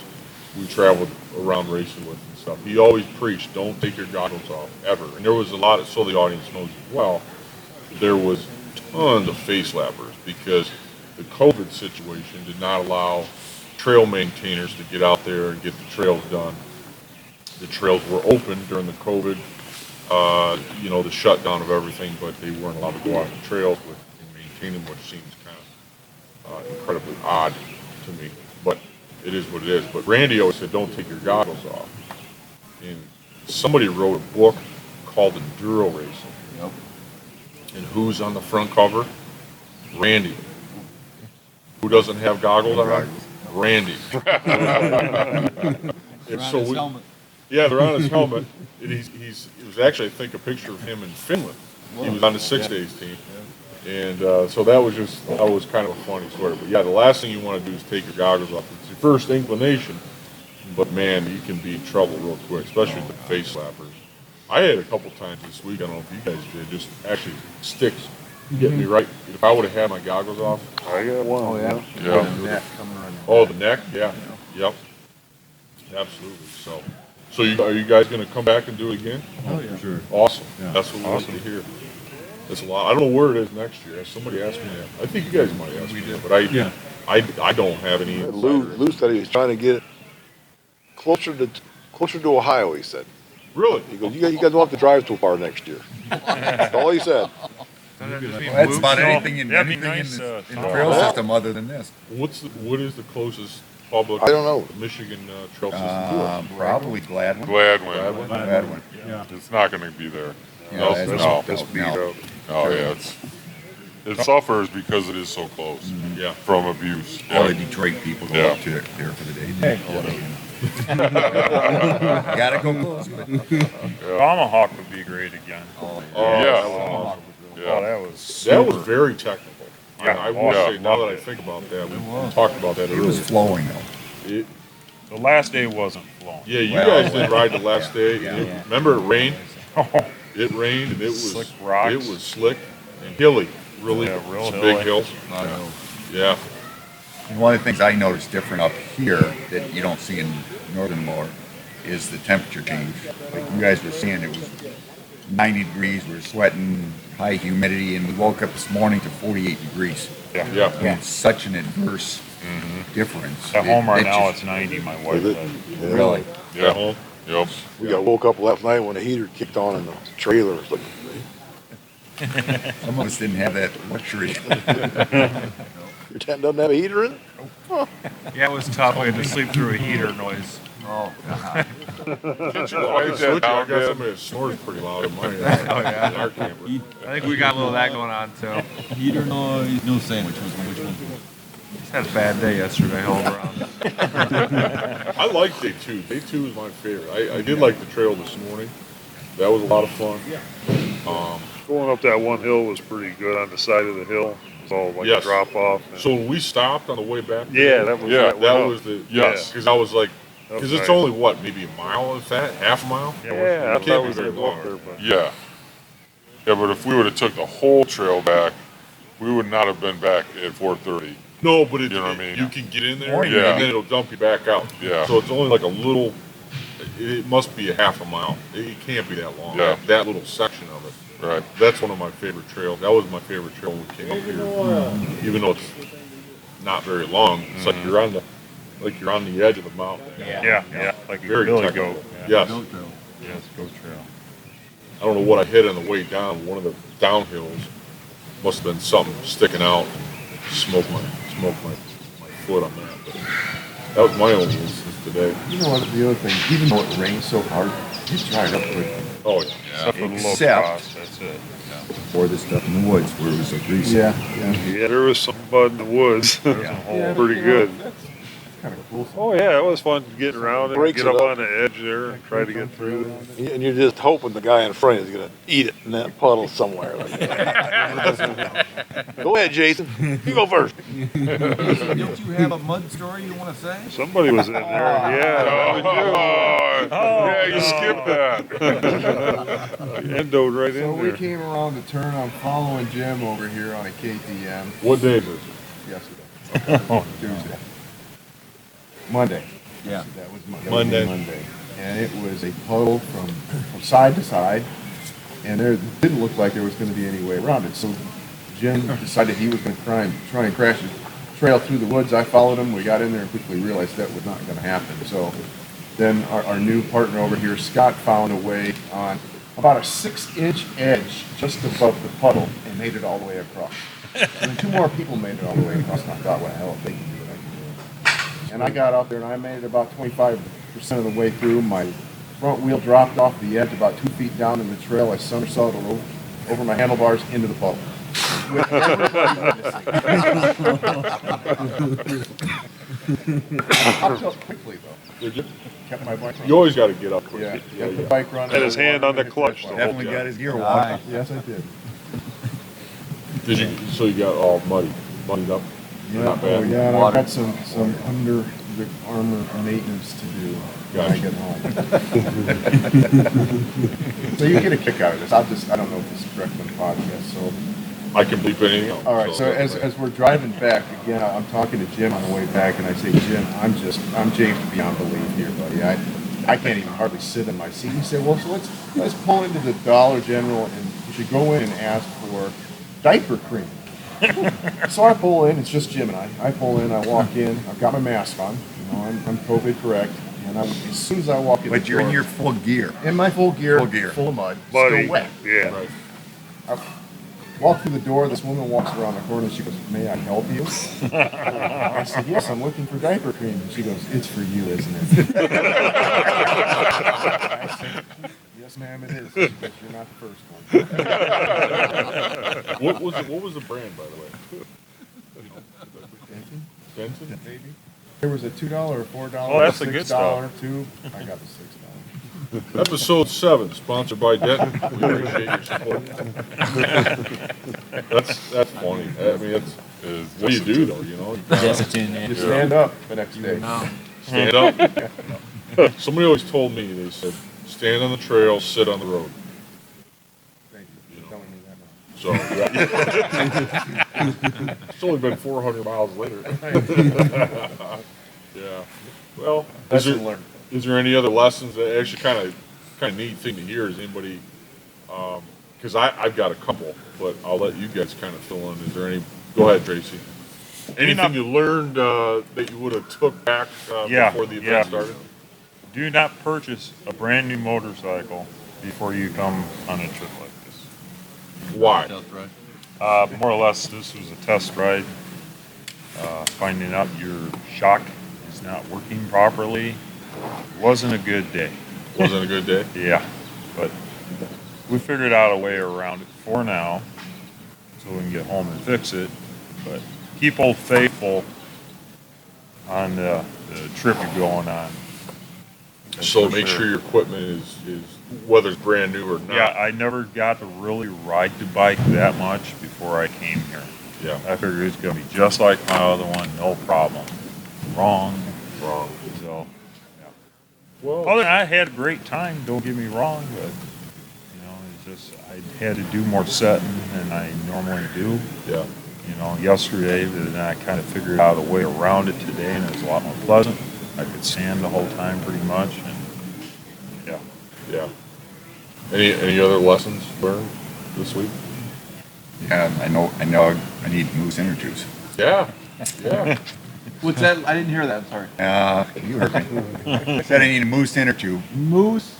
we traveled around racing with and stuff. He always preached, don't take your goggles off, ever. And there was a lot of, so the audience knows as well, there was tons of face lappers because the COVID situation did not allow trail maintainers to get out there and get the trails done. The trails were open during the COVID, the shutdown of everything, but they weren't allowed to go out the trails and maintain them, which seems kind of incredibly odd to me. But it is what it is. But Randy always said, don't take your goggles off. And somebody wrote a book called Enduro Racing.
Yep.
And who's on the front cover? Randy. Who doesn't have goggles on? Randy. And so they're on his helmet. And it was actually, I think, a picture of him in Finland. He was on the 6 days team. And so that was kind of a funny story. But yeah, the last thing you want to do is take your goggles off. It's your first inclination, but man, you can be in trouble real quick, especially with the face slappers. I had a couple times this week, I don't know if you guys did, just actually sticks get me right. If I would have had my goggles off.
I got one.
Oh, yeah.
Yeah.
The neck coming around.
Oh, the neck? Yeah. Yep. Absolutely. So are you guys going to come back and do it again?
Oh, yeah. Sure.
Awesome.
Yeah.
That's what we like to hear. That's a lot. I don't know where it is next year. Somebody asked me that. I think you guys might ask me that, but I don't have any.
Lou said he was trying to get it closer to Ohio. He said.
Really?
He goes, you guys don't have to drive too far next year. That's all he said.
Well, that's about anything in the trail system other than this.
What is the closest public?
I don't know.
Michigan trail system to it?
Probably Gladwin.
Gladwin.
Yeah.
It's not going to be there.
Yeah,
It's beat up. Oh yeah, it suffers because it is so close.
Mm-hmm. Yeah.
From abuse.
All the Detroit people go up to there for the day.
Gotta go close.
Tomahawk would be great again.
Yeah.
That was very technical.
Yeah.
I will say, now that I think about that, we talked about that earlier.
It was flowing though.
The last day wasn't flowing.
Yeah, you guys did ride the last day. Remember it rained? It rained and it was
Slick rocks.
It was slick and hilly. Really,
real
big
hilly.
hills. Yeah.
And one of the things I noticed different up here that you don't see in northern more is the temperature change. Like you guys were seeing, it was 90 degrees, we were sweating, high humidity, and we woke up this morning to 48 degrees.
Yeah.
And it's such an adverse difference.
At home right now,
just-
it's 90, my wife said.
Really?
Yeah. Home. Yep.
We got woke up last night when the heater kicked on in the trailer. It's like,
Some of us didn't have that luxury.
your tent doesn't have a heater in it?
Yeah, it was tough. I had to sleep through a heater noise.
Oh, God.
Can't you
I
write that
got
down,
somebody that snores pretty loud in my our camper.
I think we got a little of that going on too.
Heater noise, no sandwich. Which one?
Just had a bad day yesterday, all around.
I like day two. Day two is my favorite. I did like the trail this morning. That was a lot of fun.
Going up that one hill was pretty good on the side of the hill. It's all like
Yes.
a drop off.
So when we stopped on the way back.
Yeah, that was
yeah,
that
that
went up.
was the
Yes.
Because I was like,
That was
because it's
nice.
only what, maybe a mile of that, half a mile.
Yeah, I
It
thought
can't
we
be very
were gonna go up
long.
there, but
Yeah. Yeah, but if we would have took the whole trail back, we would not have been back at 4:30. No, but you know what I mean. You can get in there, and then it'll dump you back out. Yeah. So it's only like a little. It must be a half a mile. It can't be that long. Yeah. That little section of it. Right. That's one of my favorite trails. That was my favorite trail when we came up here. Even though it's not very long, it's like you're on the edge of the mountain.
yeah, like a
Very
billy
technical.
goat.
Yes.
Yes, goat trail.
I don't know what I hit on the way down. One of the downhills must have been something sticking out. Smoked my foot on that. But that was my only instance today.
You know what, the other thing, even though it rained so hard, it dried up quickly.
Oh, yeah.
Except for the low
Except
cost, that's it.
For the stuff in the woods where it was so greasy.
Yeah, there was some mud in the woods. It was pretty good.
Kind of cool.
Oh yeah, it was fun getting around and
Breaks
get
it
up
up.
on the edge there and try to get through.
And you're just hoping the guy in front is gonna eat it in that puddle somewhere. Go ahead, Jason. You go first.
Don't you have a mud story you want to say?
Somebody was in there. Yeah, that was
Yeah, you skipped that.
you. Endoed right
So
in
we
there.
came around the turn. I'm following Jim over here on a KTM
What day is it?
yesterday. Tuesday. Monday.
Yeah.
That was
Monday.
Monday. And it was a puddle from side to side, and there didn't look like there was going to be any way around it. So Jim decided he was going to try and crash the trail through the woods. I followed him. We got in there and quickly realized that was not going to happen. So then our new partner over here, Scott, found a way on about a 6-inch edge just above the puddle and made it all the way across. And then 2 more people made it all the way across, and I thought, what the hell, if they can do it, I can do it. And I got out there and I made it about 25% of the way through. My front wheel dropped off the edge about 2 feet down in the trail. I somersaulted over my handlebars into the puddle. With everybody witnessing. I hopped up quickly though.
Did you?
Kept my bike running.
You always got to get up quick.
Yeah, kept the bike running.
Had his hand on the clutch the whole
Definitely
time.
got his gear walking.
Yes, I did.
Did you? So you got all muddied up?
Yeah,
Not bad.
oh, yeah, and I've got some under the armor maintenance to do when I get home. So you get a kick out of this. I don't know if this is correct on the podcast, so.
I can bleep anything else.
All right, so as we're driving back, again, I'm talking to Jim on the way back, and I say, Jim, I'm James beyond belief here, buddy. I can't even hardly sit in my seat. He said, well, so let's pull into the Dollar General, and you should go in and ask for diaper cream. So I pull in, it's just Jim and I pull in, I walk in, I've got my mask on, you know, I'm COVID correct, and as soon as I walk in
But
the
you're
door,
in your full gear.
in my full gear,
Gear.
full of mud,
Buddy.
still wet.
Yeah.
Right.
I walk through the door, this woman walks around the corner, and she goes, may I help you? I said, yes, I'm looking for diaper cream. And she goes, it's for you, isn't it? I said, yes, ma'am, it is, but you're not the first one.
What was the brand, by the way? Benson?
Maybe. There was a $2 or $4,
Oh, that's the good
$6 tube. I got the $6.
Episode 7, sponsored by Denton. We appreciate your support. That's funny. I mean, what do you do though? You know,
You stand up the next day.
stand up. Somebody always told me, they said, stand on the trail, sit on the road.
Thank you for telling me that now.
So it's only been 400 miles later. Yeah. Well,
Lesson learned.
is there any other lessons that actually kind of neat thing to hear? Is anybody? Because I've got a couple, but I'll let you guys kind of fill in. Is there any? Go ahead, Tracy. Anything you learned that you would have took back before the event started?
Do not purchase a brand new motorcycle before you come on a trip like this.
Why?
More or less, this was a test ride. Finding out your shock is not working properly wasn't a good day.
Wasn't a good day?
Yeah, but we figured out a way around it for now, so we can get home and fix it. But keep Old Faithful on the trip you're going on.
So make sure your equipment is whether it's brand new or not.
Yeah, I never got to really ride the bike that much before I came here.
Yeah.
I figured it's going to be just like my other one, no problem. Wrong. So, yeah.
Well,
other than that, I had a great time. Don't get me wrong, but you know, it's just I had to do more setting than I normally do.
Yeah.
You know, yesterday, but then I kind of figured out a way around it today, and it was a lot more pleasant. I could sand the whole time pretty much, and yeah.
Yeah. Any other lessons learned this week?
Yeah, I know I need moose inner tubes.
Yeah. Yeah.
What's that? I didn't hear that. I'm sorry.
You heard me. I said I need a moose inner tube.
Moose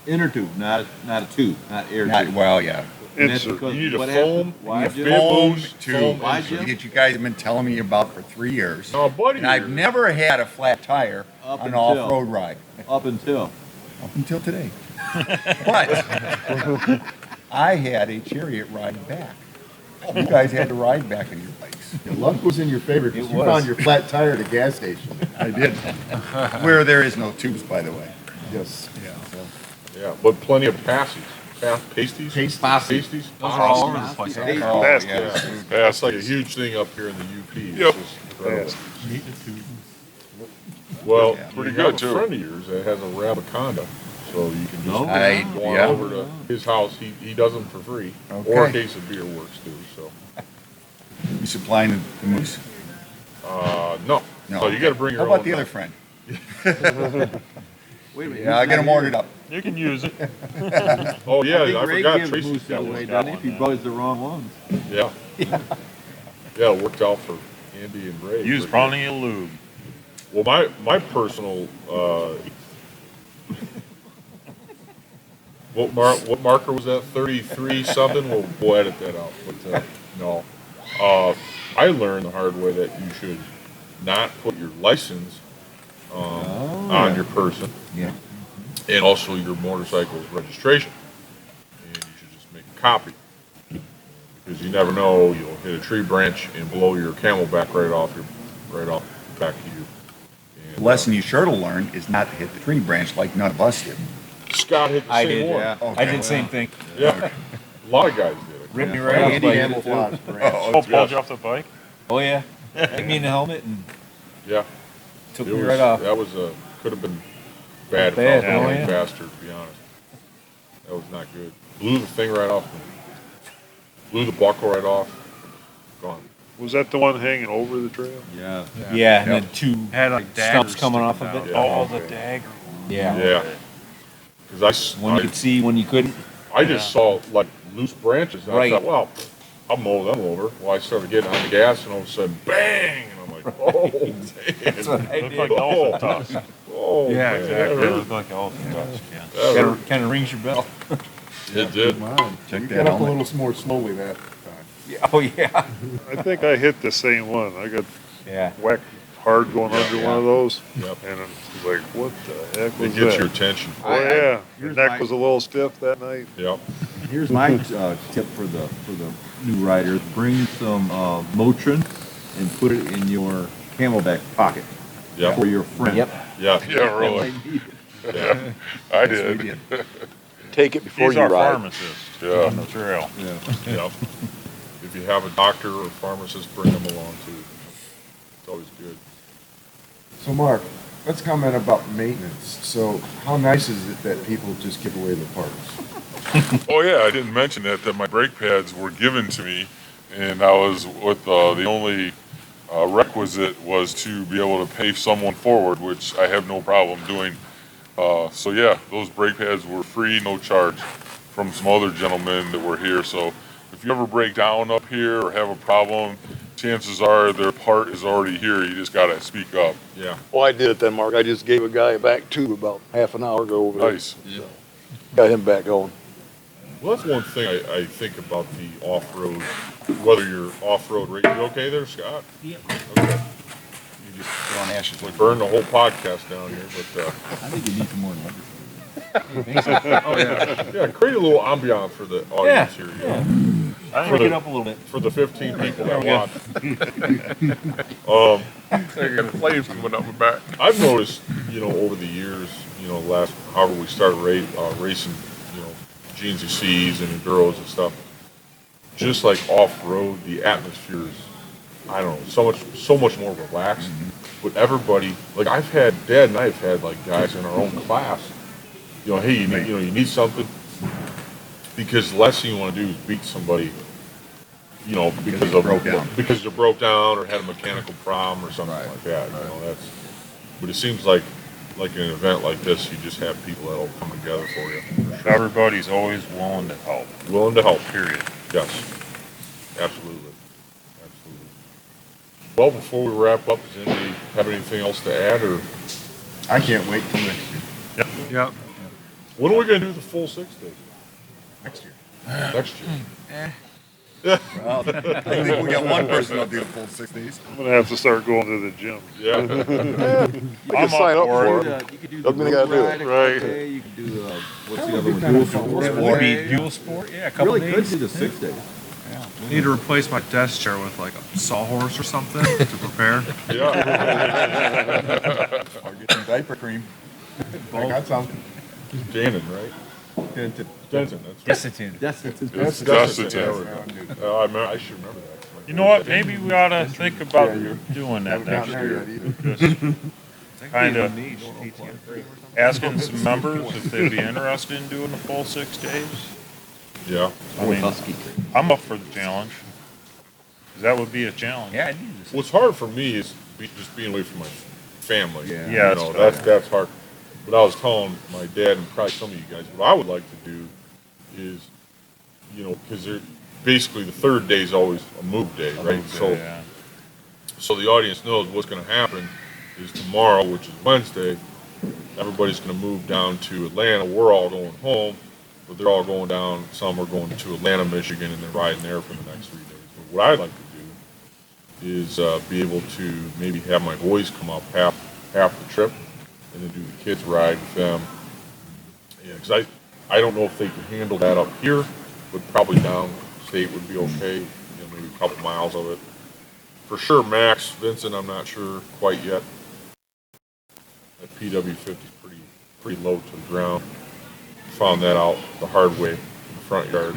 inner tube, not a tube, not air tube.
Well, yeah.
And that's
You
because
need a
what
foam.
happened? Why,
You
Jim?
need a
Foam
Bamboo
tube
Why, Jim?
that you guys have been telling me about for 3 years.
Oh, buddy.
And I've never had a flat tire
Up
on an
until-
off-road ride.
Up until.
Up until today. But I had a chariot ride back. You guys had to ride back on your bikes.
Your luck was in your favor because you found your flat tire at a gas station.
I did. Where there is no tubes, by the way.
Yes.
Yeah, but plenty of pasties. Pasties?
Pasties.
Those
are all over the place.
Oh,
Fast.
yeah.
Yeah, it's like a huge thing up here in the UP. It's
Yep.
just incredible.
Fast.
Well,
Yeah.
pretty
You
good
have
too.
a
A friend of yours that has a Rabaconda, so you can just
Oh,
go
yeah.
on over to his house. He does them for free,
Okay.
or a case of beer works too. So,
You supplying the moose?
no.
No.
So you got to bring your
How about
own
the other
knife.
friend?
Wait a minute.
Yeah, I got them ordered up.
You can use it.
Oh yeah,
I think
I
Ray
forgot
gave
Tracy's
Moose
got
away,
one.
doesn't he? If he buys the wrong ones.
Yeah. Yeah, it worked out for Andy and Ray.
Use
pretty
plenty of lube.
good. Well, my personal what marker was that? 33 something. We'll edit that out. But no, I learned the hard way that you should not put your license on your person,
Yeah.
and also your motorcycle's registration. And you should just make a copy, because you never know, you'll hit a tree branch and blow your camelback right off back to you. And,
The lesson you sure to learn is not to hit the tree branch like none of us did.
Scott hit the
I
same
did,
one.
yeah.
Okay.
I did the same thing.
Yeah. A lot of guys did it.
Ripped me right off the
Andy
bike.
handled Bob's branch.
Oh, pulled you off the bike?
Oh yeah. Hit me in the helmet and
Yeah.
took
It
me
was,
right off.
That was could have been bad if
Bad,
I was
oh,
going
yeah.
faster, to be honest. That was not good. Blew the thing right off. Blew the buckle right off. Gone.
Was that the one hanging over the trail?
Yeah.
Yeah, and then two
Had like
stumps
daggers
coming off
sticking
of it.
out.
Yeah.
Oh, the dagger.
Yeah.
Yeah. Because
When you could see, when you couldn't.
I just saw like loose branches. And
Right.
I thought, well, I'll mow them over. Well, I started getting on the gas, and all of a sudden, bang! And I'm like, oh, damn.
That's what I
Looked
did.
like elephant tusk.
Oh,
Yeah,
man,
exactly.
that
It
hurt.
looked like elephant tusk, yeah.
That hurt.
Kind of rings your bell.
It did.
Mine.
Check
You
that
got up a
helmet.
little more slowly that time.
Yeah, oh yeah.
I think I hit the same one. I got
Yeah.
whacked hard going under one of those.
Yep.
And it's like, what the heck
It
was
gets
that?
your attention.
Oh yeah, the
here's
neck
my-
was a little stiff that night.
Yep.
Here's my tip for the new riders: bring some Motrin and put it in your camelback pocket
Yep.
for your friend.
Yep.
Yeah.
Yeah, really. Yeah, I
We
did.
did.
Take it before
He's
you
our
ride.
pharmacist
Yeah.
on the trail.
Yep. If you have a doctor or pharmacist, bring them along too. It's always good.
So Mark, let's comment about maintenance. So how nice is it that people just give away the parts?
Oh yeah, I didn't mention that my brake pads were given to me, and I was with the only requisite was to be able to pay someone forward, which I have no problem doing. So yeah, those brake pads were free, no charge, from some other gentlemen that were here. So if you ever break down up here or have a problem, chances are their part is already here. You just gotta speak up.
Yeah.
Well, I did it then, Mark. I just gave a guy a back tube about half an hour ago over there.
Nice.
Got him back going.
Well, that's one thing I think about the off-road, whether you're off-road racing. You okay there, Scott?
Yep.
Okay. You just
Put on ashes.
we burned the whole podcast down here, but
I think you need some more luggage.
oh yeah, create a little ambiance for the audience here. You know?
I
For
Break it
the,
up a little bit.
for the 15 people that watch.
I got flames coming up my back.
I've noticed, over the years, however we started racing, GNCCs and enduros and stuff, just like off-road, the atmosphere is, I don't know, so much more relaxed. But everybody, like Dad and I have had like guys in our own class, hey, you need something, because the last thing you want to do is beat somebody, because they broke down or had a mechanical problem or something like that. But it seems like an event like this, you just have people that'll come together for you.
Everybody's always willing to help.
Willing to help.
Period.
Yes. Absolutely. Well, before we wrap up, does anybody have anything else to add, or?
I can't wait till next year.
Yep. When are we going to do the full 6 days?
Next year.
Next year.
Well, I think we got one person that'll do the full 6 days.
I'm gonna have to start going to the gym.
Yeah.
You can sign up for it.
You could do
Doesn't mean you gotta do it.
Right.
You could do what's the other one? Dual sport.
It would be dual sport, yeah, a couple
Really
days.
could do the 6 days.
Need to replace my desk chair with like a sawhorse or something to prepare.
Yeah.
Or get some diaper cream. I got some.
Dannon, right?
Denton.
Denton, that's right.
Destin.
It's Destin. I should remember that.
You know what? Maybe we ought to think about doing that next year. Just kind of asking some members if they'd be interested in doing the full 6 days.
Yeah.
I mean, I'm up for the challenge. 'Cause that would be a challenge.
Yeah.
What's hard for me is just being away from my family.
Yeah,
that's hard. But I was telling my dad and probably some of you guys, what I would like to do is, because they're basically the third day is always a move day, right? So the audience knows what's going to happen is tomorrow, which is Wednesday, everybody's going to move down to Atlanta. We're all going home, but they're all going down. Some are going to Atlanta, Michigan, and they're riding there for the next 3 days. But what I'd like to do is be able to maybe have my boys come up half the trip, and then do the kids ride with them. Yeah, because I don't know if they can handle that up here, but probably downstate would be okay. Maybe a couple miles of it. For sure, Max, Vincent, I'm not sure quite yet. That PW50 is pretty low to the ground. Found that out the hard way in the front yard.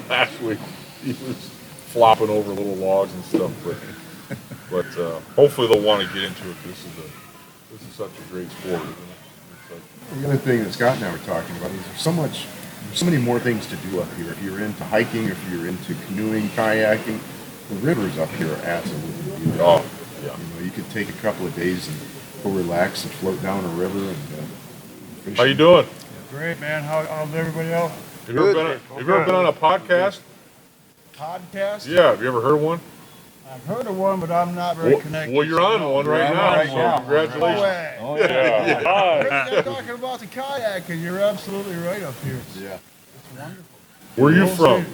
Last week he was flopping over little logs and stuff, but hopefully they'll want to get into it. This is such a great sport, isn't it?
The other thing that Scott and I were talking about is there's so many more things to do up here. If you're into hiking, if you're into canoeing, kayaking, the rivers up here are absolutely beautiful.
Oh, yeah.
You could take a couple of days and go relax and float down a river and fish.
How you doing?
Great, man. How's everybody else?
Have you ever been on a podcast?
Podcast?
Yeah. Have you ever heard of one?
I've heard of one, but I'm not very connected.
Well, you're on one right now. Congratulations.
No way.
Oh, yeah.
You're talking about the kayaking. You're absolutely right up here.
Yeah.
It's wonderful.
Where are you from?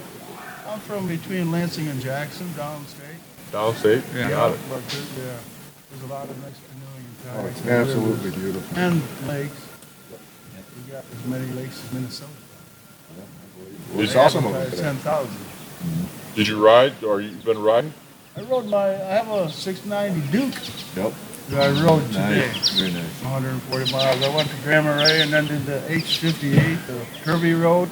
I'm from between Lansing and Jackson, downstate.
Downstate?
Yeah.
Got it.
But there's a lot of nice canoeing and kayaking.
Oh, it's absolutely beautiful.
And lakes. We got as many lakes as Minnesota.
We saw some of them today.
10,000.
Did you ride, or you been riding?
I have a 690 Duke.
Yep.
That I rode today.
Nice. Very nice.
140 miles. I went to Grand Marais and then did the H58, the Kirby Road.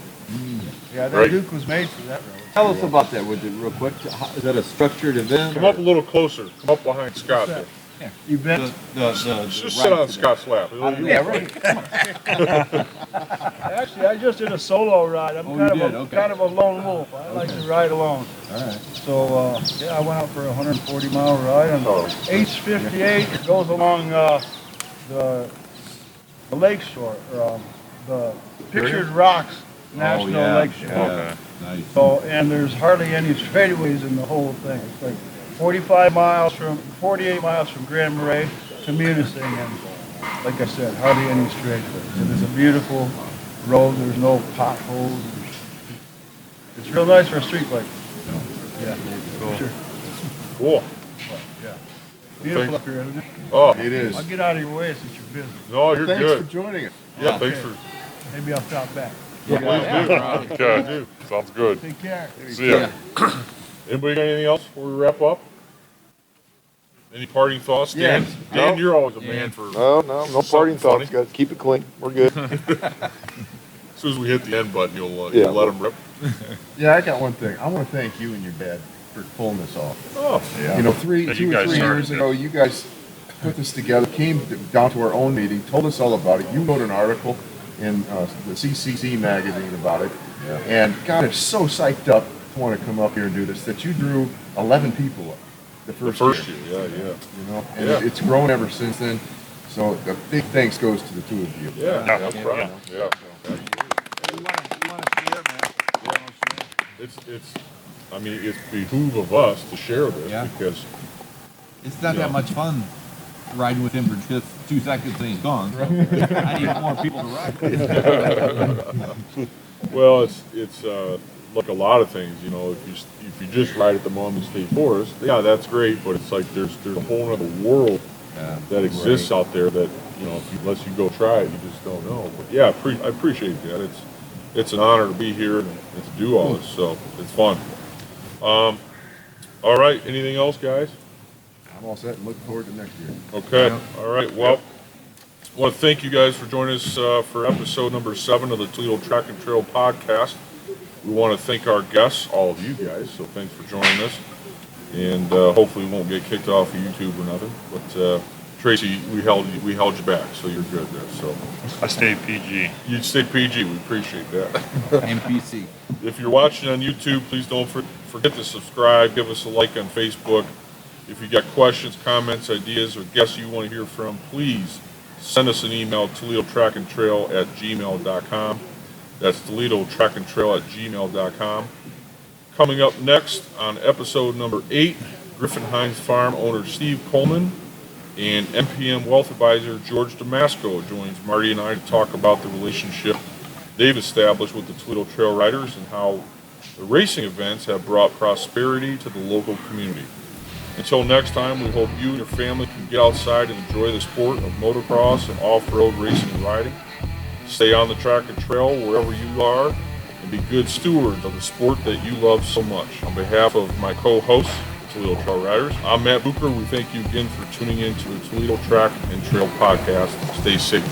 Yeah, that Duke was made for that road.
Tell us about that, would you, real quick? Is that a structured event?
Come up a little closer. Come up behind Scott there.
Yeah. Event.
Just sit on Scott's lap.
Yeah, right. Actually, I just did a solo ride. I'm kind of a lone wolf. I like to ride alone.
All right.
So, I went out for a 140-mile ride on H58. It goes along the lake shore, the Pictured Rocks National Lake Shore.
Okay. Nice.
So, and there's hardly any straightaways in the whole thing. It's like 48 miles from Grand Marais to Munising, and like I said, hardly any straightaways. And it's a beautiful road. There's no potholes. It's real nice for a street bike. Yeah,
cool.
Sure.
Cool.
Yeah. Beautiful up here, isn't it?
Oh, it is.
I'll get out of your way since you're busy.
No, you're good.
Thanks for joining us.
Yeah, thanks for.
Maybe I'll stop back.
Yeah, please do. Okay, sounds good.
Take care.
See ya. Anybody got anything else before we wrap up? Any parting thoughts, Dan?
Yes.
Dan,
No.
You're always a man for.
No parting thoughts. Guys, keep it clean. We're good.
soon as we hit the end button, you'll
Yeah.
let them rip.
Yeah, I got one thing. I want to thank you and your dad for pulling this off.
Oh,
yeah. You know, 2
You
or
guys
3 years
started
ago, you guys put this together, came down to our own meeting, told us all about it. You wrote an article in the CCC magazine about it, and got us so psyched up to want to come up here and do this that you drew 11 people up the first
year.
Yeah. You know, and
Yeah.
it's grown ever since then. So a big thanks goes to the two of you.
Yeah, no problem. Yeah. It's. I mean, it's behoove of us to share this because
It's not that much fun riding with him for just 2 seconds and he's gone. So I need more people to ride with.
Well, it's like a lot of things, you know. If you just ride at the Maumee State Forest, yeah, that's great. But it's like there's a whole other world that exists out there that, you know, unless you go try it, you just don't know. But yeah, I appreciate that. It's an honor to be here and to do all this. So it's fun. All right. Anything else, guys?
I'm all set and looking forward to next year.
Okay. All right. Well, I want to thank you guys for joining us for episode number 7 of the Toledo Track and Trail podcast. We want to thank our guests, all of you guys. So thanks for joining us. And hopefully we won't get kicked off of YouTube or nothing. But Tracy, we held you back, so you're good there. So
I stayed PG.
You stayed PG. We appreciate that.
And PC.
If you're watching on YouTube, please don't forget to subscribe. Give us a like on Facebook. If you got questions, comments, ideas, or guests you want to hear from, please send us an email, ToledoTrackandTrail@gmail.com. That's ToledoTrackandTrail@gmail.com. Coming up next on episode number 8, Griffin Hines Farm owner Steve Coleman and MPM Wealth Advisor George Damasco joins Marty and I to talk about the relationship they've established with the Toledo Trail Riders and how the racing events have brought prosperity to the local community. Until next time, we hope you and your family can get outside and enjoy the sport of motocross and off-road racing and riding. Stay on the track and trail wherever you are, and be good stewards of the sport that you love so much. On behalf of my co-hosts, the Toledo Trail Riders, I'm Matt Bucher. We thank you again for tuning in to the Toledo Track and Trail podcast. Stay safe.